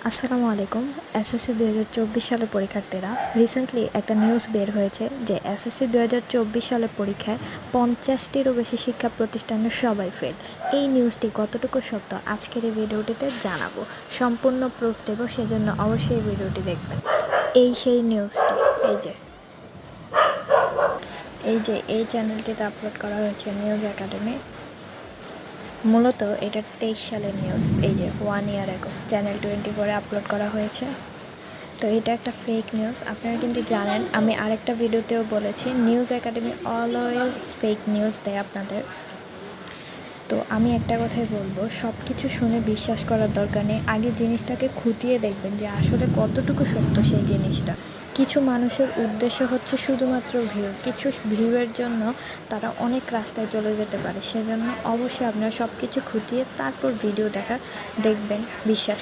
আসসালামু আলাইকুম। এসএসসি 2024 সালের পরীক্ষার্থীরা রিসেন্টলি একটা নিউজ বের হয়েছে যে এসএসসি 2024 সালের পরীক্ষায় 50টিরও বেশি শিক্ষা প্রতিষ্ঠানের সবাই ফেল। এই নিউজটি কতটুকু সত্য আজকের এই ভিডিওটিতে জানাবো। সম্পূর্ণ প্রুফ দেব, সেজন্য অবশ্যই এই ভিডিওটি দেখবেন। এই সেই নিউজটি, এই চ্যানেলটিতে আপলোড করা হয়েছে নিউজ একাডেমি। মূলত এটা 23 সালের নিউজ। 1 ইয়ার অ্যাগো চ্যানেল 24-এ আপলোড করা হয়েছে। তো এটা একটা ফেক নিউজ, আপনারা কিন্তু জানেন। আমি আরেকটা ভিডিওতেও বলেছি news academy always fake news দেয় আপনাদের। তো আমি একটা কথাই বলবো, সব কিছু শুনে বিশ্বাস করার দরকার নেই। আগে জিনিসটাকে খুঁটিয়ে দেখবেন যে আসলে কতটুকু সত্য সেই জিনিসটা। কিছু মানুষের উদ্দেশ্য হচ্ছে শুধুমাত্র কিছু ভিউয়ের জন্য তারা অনেক রাস্তায় চলে যেতে পারে। সেজন্য অবশ্যই আপনারা সব কিছু খুঁটিয়ে তারপর ভিডিও দেখবেন, বিশ্বাস